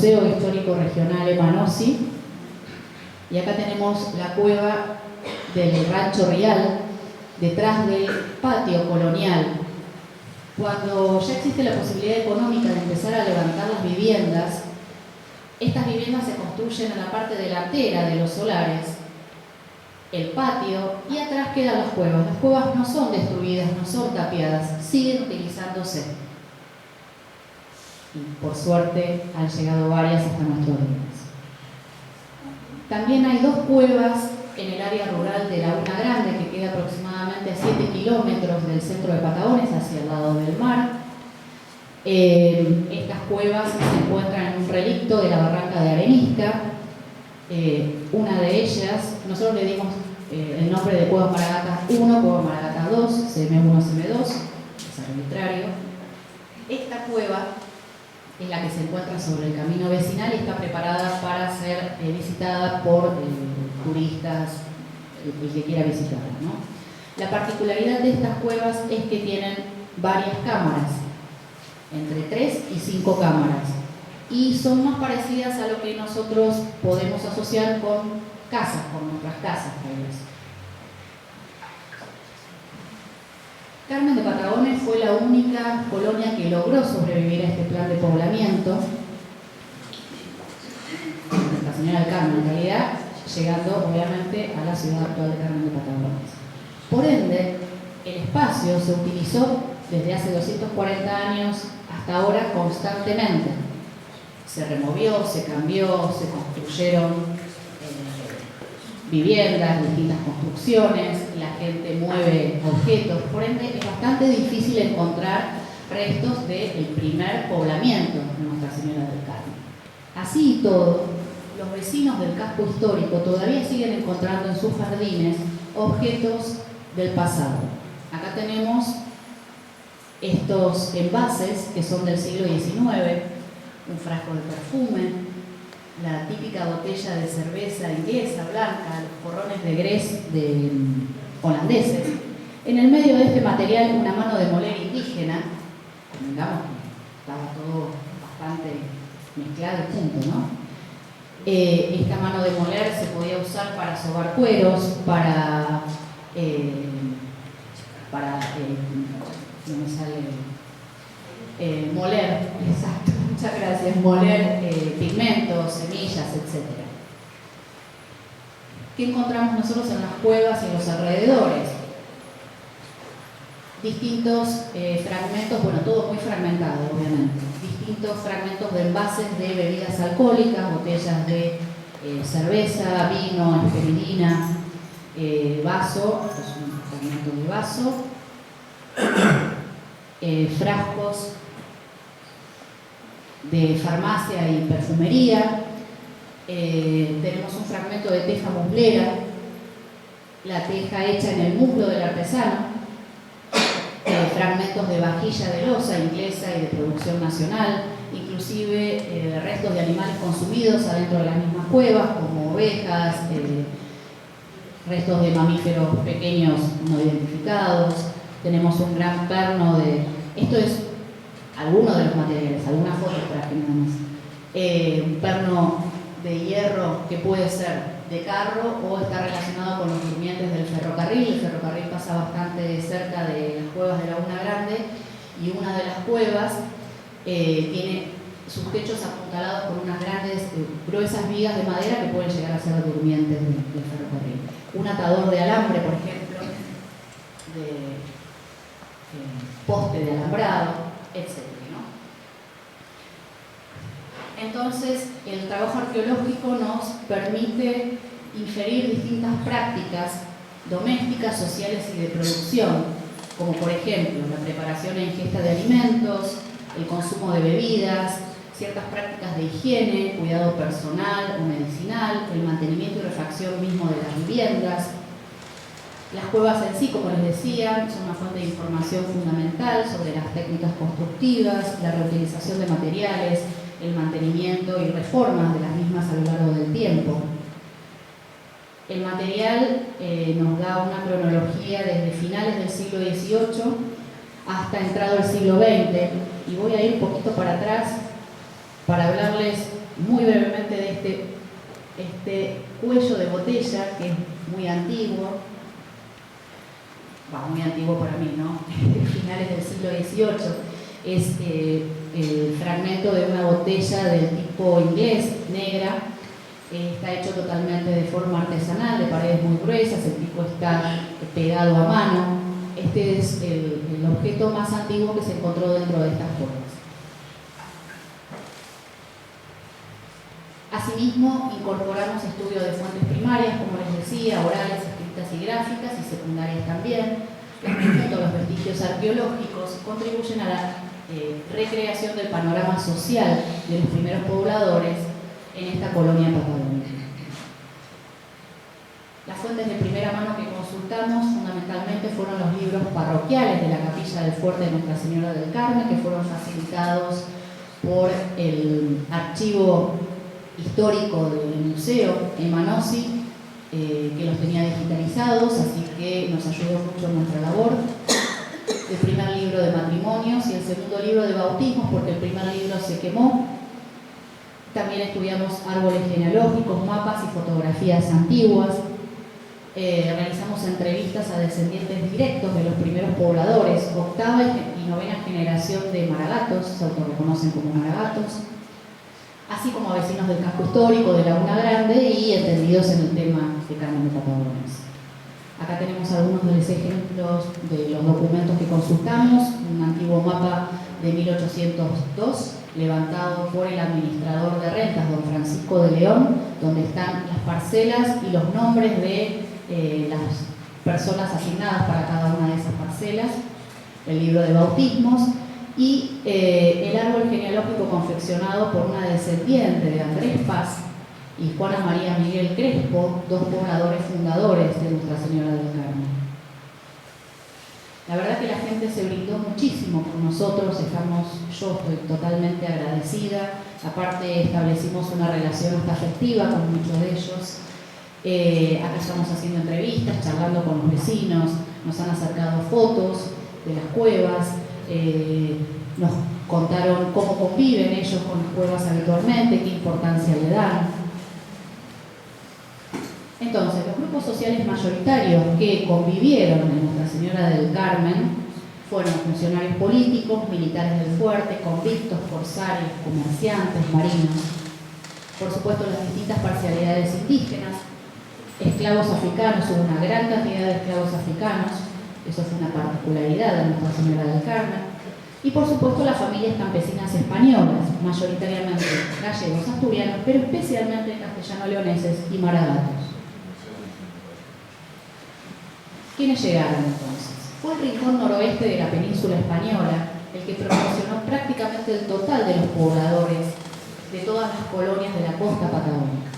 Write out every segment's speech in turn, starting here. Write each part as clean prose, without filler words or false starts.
Museo Histórico Regional Emanossi. Y acá tenemos la cueva del Rancho Real, detrás del patio colonial. Cuando ya existe la posibilidad económica de empezar a levantar las viviendas, estas viviendas se construyen en la parte delantera de los solares, el patio, y atrás quedan las cuevas. Las cuevas no son destruidas, no son tapiadas, siguen utilizándose. Y por suerte han llegado varias hasta nuestros días. También hay dos cuevas en el área rural de Laguna Grande, que queda aproximadamente a 7 kilómetros del centro de Patagones, hacia el lado del mar. Estas cuevas se encuentran en un relicto de la barranca de Arenisca. Una de ellas, nosotros le dimos el nombre de Cuevas Maragatas 1, Cuevas Maragatas 2, CM1, CM2, es arbitrario. Esta cueva es la que se encuentra sobre el camino vecinal y está preparada para ser visitada por turistas, el que quiera visitarla, ¿no? La particularidad de estas cuevas es que tienen varias cámaras, entre 3 y 5 cámaras, y son más parecidas a lo que nosotros podemos asociar con casas, con nuestras casas, tal vez. Carmen de Patagones fue la única colonia que logró sobrevivir a este plan de poblamiento. Nuestra Señora del Carmen, en realidad, llegando obviamente a la ciudad actual de Carmen de Patagones. Por ende, el espacio se utilizó desde hace 240 años hasta ahora constantemente. Se removió, se cambió, se construyeron viviendas, distintas construcciones, la gente mueve objetos, por ende es bastante difícil encontrar restos del primer poblamiento de Nuestra Señora del Carmen. Así y todo, los vecinos del casco histórico todavía siguen encontrando en sus jardines objetos del pasado. Acá tenemos estos envases que son del siglo XIX, un frasco de perfume, la típica botella de cerveza inglesa, blanca, los porrones de Grés holandeses. En el medio de este material, una mano de moler indígena, digamos que estaba todo bastante mezclado y junto, ¿no? Esta mano de moler se podía usar para sobar cueros, para no me sale, moler, exacto, muchas gracias, moler pigmentos, semillas, etc. ¿Qué encontramos nosotros en las cuevas y en los alrededores? Distintos fragmentos, bueno, todo muy fragmentado, obviamente. Distintos fragmentos de envases de bebidas alcohólicas, botellas de cerveza, vino, esperidina, vaso, es un fragmento de vaso, frascos de farmacia y perfumería, tenemos un fragmento de teja muslera, la teja hecha en el muslo del artesano, fragmentos de vajilla de loza inglesa y de producción nacional, inclusive restos de animales consumidos adentro de las mismas cuevas, como ovejas, restos de mamíferos pequeños no identificados. Tenemos un gran perno de... Esto es alguno de los materiales, algunas fotos para que no más. Un perno de hierro que puede ser de carro o está relacionado con los durmientes del ferrocarril. El ferrocarril pasa bastante cerca de las cuevas de Laguna Grande y una de las cuevas tiene sus techos apuntalados por unas grandes, gruesas vigas de madera que pueden llegar a ser durmientes del ferrocarril. Un atador de alambre, por ejemplo, de poste de alambrado, etc. Entonces, el trabajo arqueológico nos permite inferir distintas prácticas domésticas, sociales y de producción, como por ejemplo la preparación e ingesta de alimentos, el consumo de bebidas, ciertas prácticas de higiene, cuidado personal o medicinal, el mantenimiento y refacción mismo de las viviendas. Las cuevas en sí, como les decía, son una fuente de información fundamental sobre las técnicas constructivas, la reutilización de materiales, el mantenimiento y reformas de las mismas a lo largo del tiempo. El material nos da una cronología desde finales del siglo XVIII hasta entrado el siglo XX, y voy a ir un poquito para atrás para hablarles este cuello de botella que es muy antiguo, muy antiguo para mí, ¿no? Finales del siglo XVIII, es el fragmento de una botella del tipo inglés, negra, está hecho totalmente de forma artesanal, de paredes muy gruesas, el tipo está pegado a mano. Este es el objeto más antiguo que se encontró dentro de estas formas. Asimismo, incorporamos estudios de fuentes primarias, como les decía, orales, escritas y gráficas, y secundarias también. Junto a los vestigios arqueológicos contribuyen a la recreación del panorama social de los primeros pobladores en esta colonia patagónica. Las fuentes de primera mano que consultamos fundamentalmente fueron los libros parroquiales de la capilla del fuerte de Nuestra Señora del Carmen, que fueron facilitados por el archivo histórico del museo Emanossi, que los tenía digitalizados, así que nos ayudó mucho en nuestra labor. El primer libro de matrimonios y el segundo libro de bautismos, porque el primer libro se quemó. También estudiamos árboles genealógicos, mapas y fotografías antiguas. Realizamos entrevistas a descendientes directos de los primeros pobladores, octava y novena generación de maragatos, se autorreconocen como maragatos, así como a vecinos del casco histórico de Laguna Grande y entendidos en el tema de Carmen de Patagones. Acá tenemos algunos de los ejemplos de los documentos que consultamos, un antiguo mapa de 1802, levantado por el administrador de rentas, don Francisco de León, donde están las parcelas y los nombres de las personas asignadas para cada una de esas parcelas, el libro de bautismos y el árbol genealógico confeccionado por una descendiente de Andrés Paz y Juana María Miguel Crespo, dos pobladores fundadores de Nuestra Señora del Carmen. La verdad que la gente se brindó muchísimo con nosotros, yo estoy totalmente agradecida, aparte establecimos una relación hasta afectiva con muchos de ellos. Acá estamos haciendo entrevistas, charlando con los vecinos, nos han acercado fotos de las cuevas, nos contaron cómo conviven ellos con las cuevas habitualmente, qué importancia le dan. Entonces, los grupos sociales mayoritarios que convivieron en Nuestra Señora del Carmen fueron funcionarios políticos, militares del fuerte, convictos, corsarios, comerciantes, marinos, por supuesto las distintas parcialidades indígenas, esclavos africanos, hubo una gran cantidad de esclavos africanos, eso fue una particularidad de Nuestra Señora del Carmen, y por supuesto las familias campesinas españolas, mayoritariamente gallegos, asturianos, pero especialmente castellano-leoneses y maragatos. ¿Quiénes llegaron entonces? Fue el rincón noroeste de la península española el que proporcionó prácticamente el total de los pobladores de todas las colonias de la costa patagónica.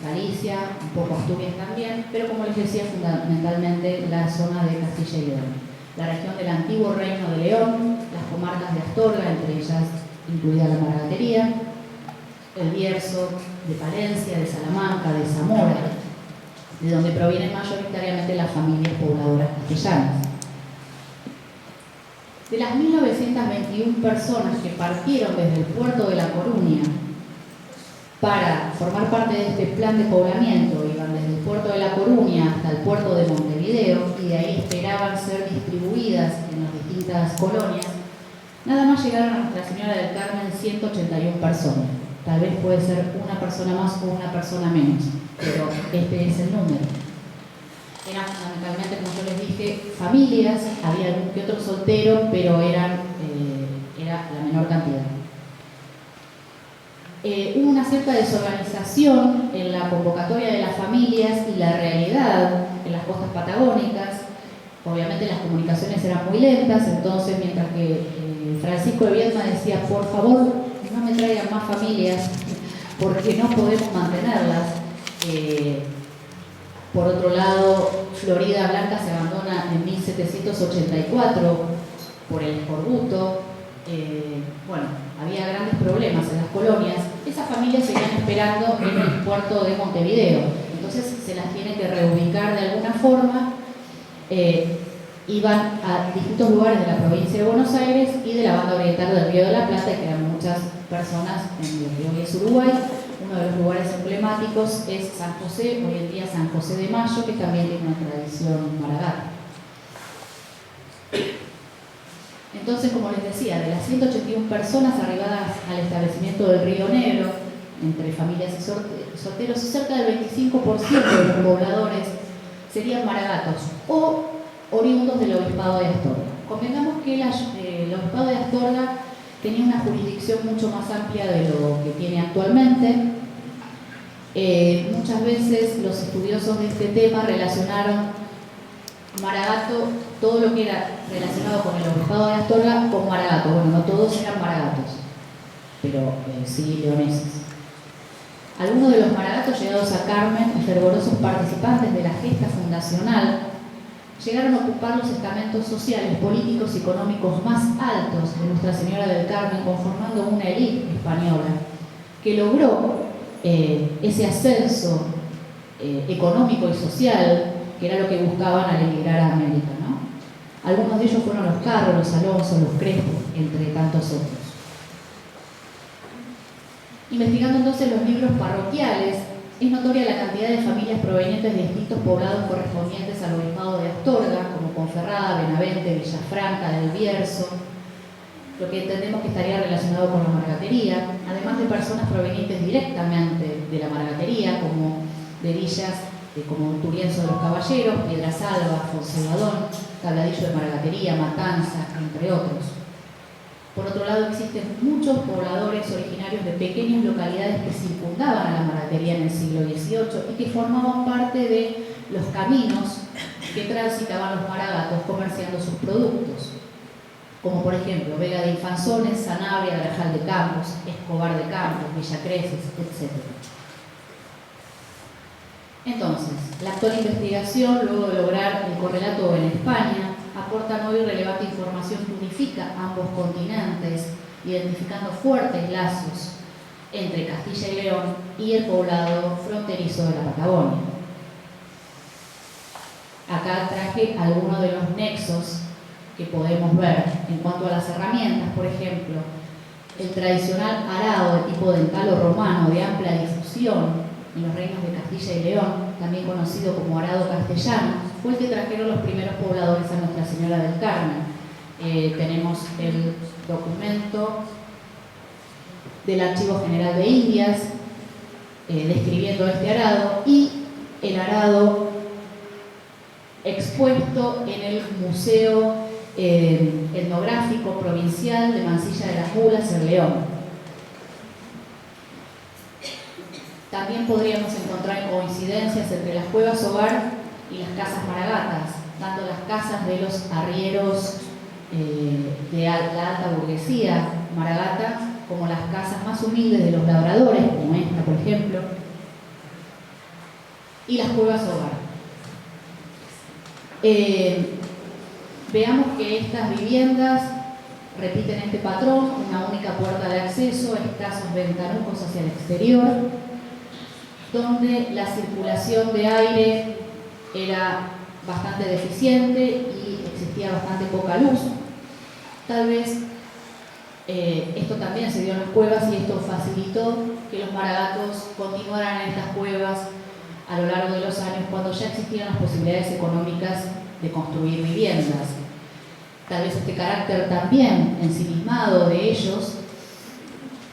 Galicia, un poco Asturias también, pero como les decía, fundamentalmente la zona de Castilla y León. La región del antiguo Reino de León, las comarcas de Astorga, entre ellas incluida la Maragatería, el Bierzo, de Palencia, de Salamanca, de Zamora, de donde provienen mayoritariamente las familias pobladoras castellanas. De las 1921 personas que partieron desde el puerto de La Coruña para formar parte de este plan de poblamiento, iban desde el puerto de La Coruña hasta el puerto de Montevideo y de ahí esperaban ser distribuidas en las distintas colonias, nada más llegaron a Nuestra Señora del Carmen 181 personas. Tal vez puede ser una persona más o una persona menos, pero este es el número. Eran fundamentalmente, como yo les dije, familias, había algún que otro soltero, pero era la menor cantidad. Hubo una cierta desorganización en la convocatoria de las familias y la realidad en las costas patagónicas. Obviamente las comunicaciones eran muy lentas, entonces mientras que Francisco de Viedma decía, por favor, no me traigan más familias porque no podemos mantenerlas. Por otro lado, Florida Blanca se abandona en 1784 por el escorbuto. Bueno, había grandes problemas en las colonias. Esas familias seguían esperando en el puerto de Montevideo, entonces se las tiene que reubicar de alguna forma. Iban a distintos lugares de la provincia de Buenos Aires y de la banda oriental del Río de la Plata, que eran muchas personas en el río que es Uruguay, uno de los lugares emblemáticos es San José, hoy en día San José de Mayo, que también tiene una tradición maragata. Entonces, como les decía, de las 181 personas arribadas al establecimiento del Río Negro, entre familias y solteros, cerca del 25% de los pobladores serían maragatos o oriundos del Obispado de Astorga. Convengamos que el Obispado de Astorga tenía una jurisdicción mucho más amplia de lo que tiene actualmente. Muchas veces los estudiosos de este tema relacionaron maragato, todo lo que era relacionado con el Obispado de Astorga, con maragato. Bueno, no todos eran maragatos, pero sí leoneses. Algunos de los maragatos llegados a Carmen y fervorosos participantes de la gesta fundacional llegaron a ocupar los estamentos sociales, políticos y económicos más altos de Nuestra Señora del Carmen, conformando una élite española que logró ese ascenso económico y social que era lo que buscaban al emigrar a América, ¿no? Algunos de ellos fueron los Carros, los Alonso, los Crespo, entre tantos otros. Investigando entonces los libros parroquiales, es notoria la cantidad de familias provenientes de distintos poblados correspondientes al Obispado de Astorga, como Ponferrada, Benavente, Villafranca, del Bierzo, lo que entendemos que estaría relacionado con la maragatería, además de personas provenientes directamente de la maragatería, como de villas como Turienzo de los Caballeros, Piedrasalva, Fonsalvadón, Tabladillo de Maragatería, Matanza, entre otros. Por otro lado, existen muchos pobladores originarios de pequeñas localidades que circundaban a la maragatería en el siglo XVIII y que formaban parte de los caminos que transitaban los maragatos comerciando sus productos, como por ejemplo Vega de Infanzones, Sanabria, Grajal de Campos, Escobar de Campos, Villa Creces, etc. Entonces, la actual investigación, luego de lograr el correlato en España, aporta nueva y relevante información que unifica ambos continentes, identificando fuertes lazos entre Castilla y León y el poblado fronterizo de la Patagonia. Acá traje algunos de los nexos que podemos ver en cuanto a las herramientas. Por ejemplo, el tradicional arado de tipo dental o romano de amplia difusión en los reinos de Castilla y León, también conocido como arado castellano, fue el que trajeron los primeros pobladores a Nuestra Señora del Carmen. Tenemos el documento del Archivo General de Indias describiendo este arado y el arado expuesto en el Museo Etnográfico Provincial de Mansilla de las Mulas en León. También podríamos encontrar coincidencias entre las cuevas hogar y las casas maragatas, tanto las casas de los arrieros de la alta burguesía maragata como las casas más humildes de los labradores, como esta por ejemplo, y las cuevas hogar. Veamos que estas viviendas repiten este patrón: una única puerta de acceso, escasos ventanucos hacia el exterior, donde la circulación de aire era bastante deficiente y existía bastante poca luz. Tal vez esto también se dio en las cuevas y esto facilitó que los maragatos continuaran en estas cuevas a lo largo de los años, cuando ya existían las posibilidades económicas de construir viviendas. Tal vez este carácter también ensimismado de ellos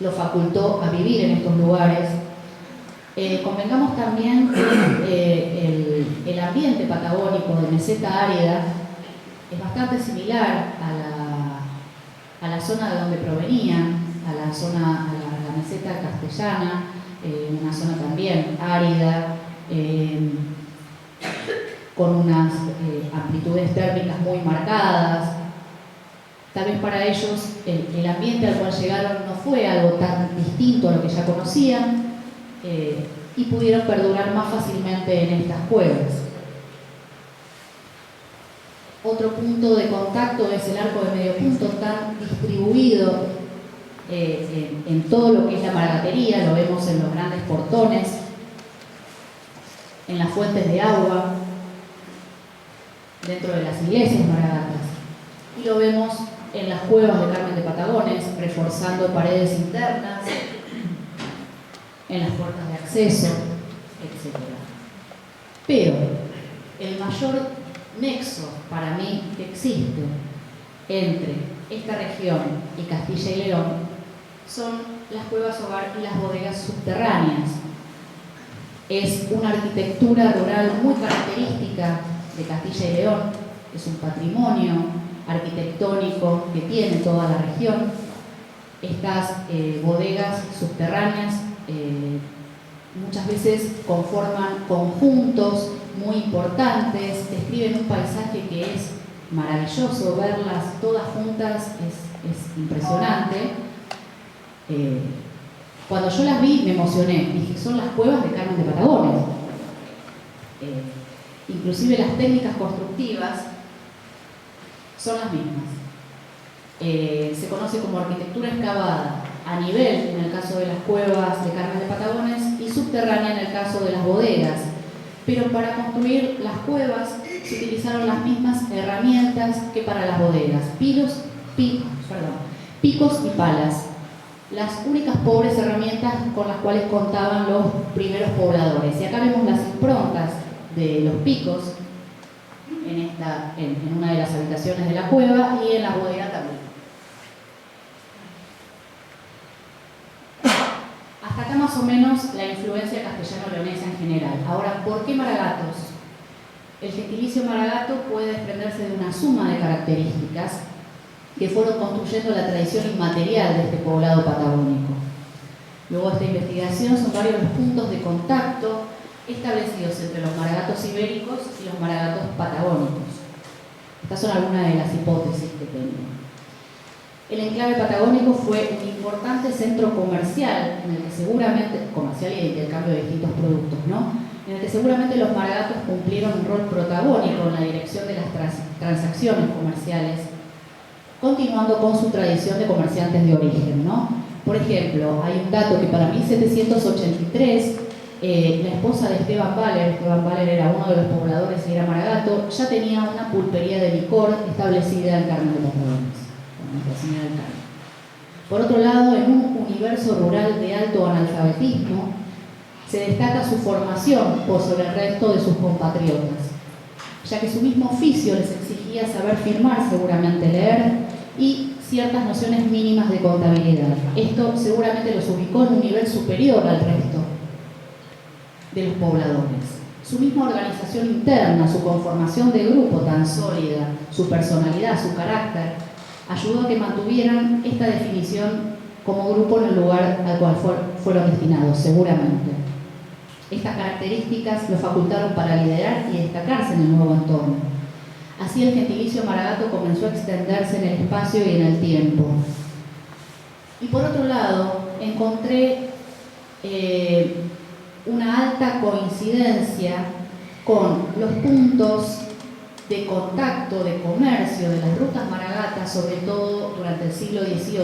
lo facultó a vivir en estos lugares. Convengamos también que el ambiente patagónico de meseta árida es bastante similar a la zona de donde provenían, a la meseta castellana, una zona también árida, con unas amplitudes térmicas muy marcadas. Tal vez para ellos el ambiente al cual llegaron no fue algo tan distinto a lo que ya conocían, y pudieron perdurar más fácilmente en estas cuevas. Otro punto de contacto es el arco de medio punto, tan distribuido en todo lo que es la maragatería. Lo vemos en los grandes portones, en las fuentes de agua, dentro de las iglesias maragatas, y lo vemos en las cuevas de Carmen de Patagones, reforzando paredes internas. en las puertas de acceso, etc. Pero el mayor nexo para mí que existe entre esta región y Castilla y León son las cuevas hogar y las bodegas subterráneas. Es una arquitectura rural muy característica de Castilla y León, es un patrimonio arquitectónico que tiene toda la región. Estas bodegas subterráneas muchas veces conforman conjuntos muy importantes, describen un paisaje que es maravilloso, verlas todas juntas es impresionante. Cuando yo las vi me emocioné, dije, son las cuevas de Carmen de Patagones. Inclusive las técnicas constructivas son las mismas. Se conoce como arquitectura excavada a nivel, en el caso de las cuevas de Carmen de Patagones, y subterránea en el caso de las bodegas. Pero para construir las cuevas se utilizaron las mismas herramientas que para las bodegas, picos y palas, las únicas pobres herramientas con las cuales contaban los primeros pobladores. Y acá vemos las improntas de los picos en una de las habitaciones de la cueva y en la bodega también. Hasta acá más o menos la influencia castellano-leonesa en general. Ahora, ¿por qué Maragatos? El gentilicio Maragato puede desprenderse de una suma de características que fueron construyendo la tradición inmaterial de este poblado patagónico. Luego de esta investigación son varios los puntos de contacto establecidos entre los maragatos ibéricos y los maragatos patagónicos. Estas son algunas de las hipótesis que tengo. El enclave patagónico fue un importante centro comercial, en el que seguramente, comercial y de intercambio de distintos productos, ¿no? En el que seguramente los maragatos cumplieron un rol protagónico en la dirección de las transacciones comerciales, continuando con su tradición de comerciantes de origen, ¿no? Por ejemplo, hay un dato que para 1783, la esposa de Esteban Baller era uno de los pobladores y era maragato, ya tenía una pulpería de licor establecida en Carmen de Patagones. Por otro lado, en un universo rural de alto analfabetismo, se destaca su formación por sobre el resto de sus compatriotas, ya que su mismo oficio les exigía saber firmar, seguramente leer, y ciertas nociones mínimas de contabilidad. Esto seguramente los ubicó en un nivel superior al resto de los pobladores. Su misma organización interna, su conformación de grupo tan sólida, su personalidad, su carácter, ayudó a que mantuvieran esta definición como grupo en el lugar al cual fueron destinados, seguramente. Estas características lo facultaron para liderar y destacarse en el nuevo entorno. Así el gentilicio maragato comenzó a extenderse en el espacio y en el tiempo. Y por otro lado, encontré una alta coincidencia con los puntos de contacto, de comercio de las rutas maragatas, sobre todo durante el siglo XVIII,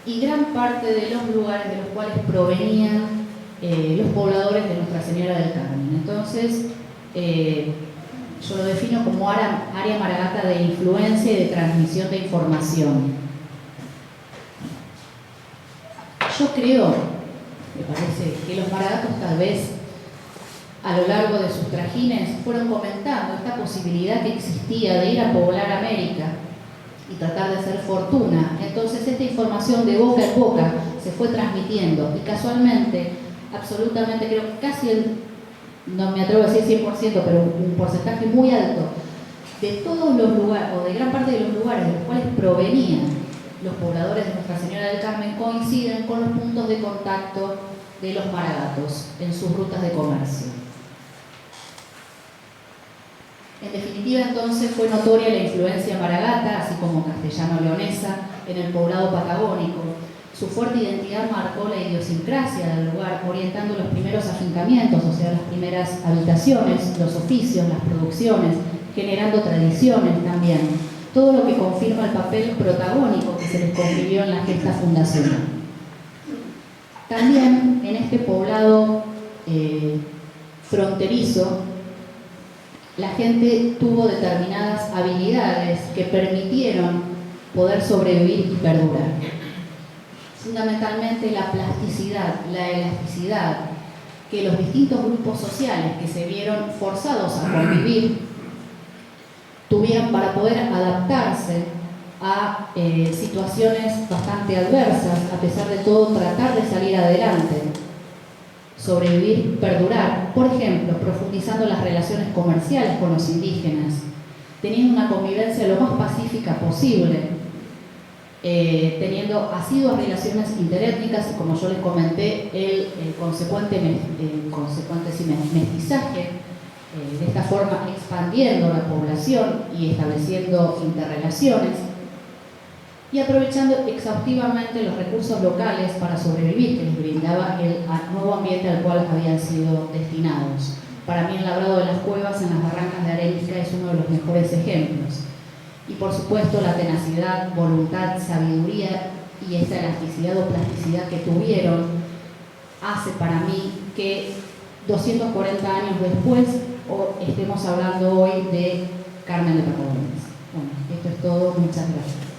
y gran parte de los lugares de los cuales provenían los pobladores de Nuestra Señora del Carmen. Entonces, yo lo defino como área maragata de influencia y de transmisión de información. Yo creo, me parece, que los maragatos tal vez a lo largo de sus trajines fueron comentando esta posibilidad que existía de ir a poblar América y tratar de hacer fortuna. Entonces esta información de boca en boca se fue transmitiendo y casualmente, absolutamente, creo que casi no me atrevo a decir 100%, pero un porcentaje muy alto de todos los lugares, o de gran parte de los lugares de los cuales provenían los pobladores de Nuestra Señora del Carmen, coinciden con los puntos de contacto de los maragatos en sus rutas de comercio. En definitiva, entonces, fue notoria la influencia maragata, así como castellano-leonesa, en el poblado patagónico. Su fuerte identidad marcó la idiosincrasia del lugar, orientando los primeros afincamientos, o sea, las primeras habitaciones, los oficios, las producciones, generando tradiciones también. Todo lo que confirma el papel protagónico que se les confirió en la gesta fundacional. También en este poblado fronterizo, la gente tuvo determinadas habilidades que permitieron poder sobrevivir y perdurar. fundamentalmente la plasticidad, la elasticidad que los distintos grupos sociales que se vieron forzados a convivir tuvieron para poder adaptarse a situaciones bastante adversas, a pesar de todo tratar de salir adelante, sobrevivir, perdurar, por ejemplo, profundizando las relaciones comerciales con los indígenas, teniendo una convivencia lo más pacífica posible, teniendo asiduas relaciones interétnicas, y como yo les comenté, el consecuente mestizaje, de esta forma expandiendo la población y estableciendo interrelaciones, y aprovechando exhaustivamente los recursos locales para sobrevivir que les brindaba el nuevo ambiente al cual habían sido destinados. Para mí el labrado de las cuevas en las barrancas de Arenisca es uno de los mejores ejemplos. Y por supuesto la tenacidad, voluntad, sabiduría y esta elasticidad o plasticidad que tuvieron hace para mí que 240 años después estemos hablando hoy de Carmen de Patagones. Bueno, esto es todo. Muchas gracias.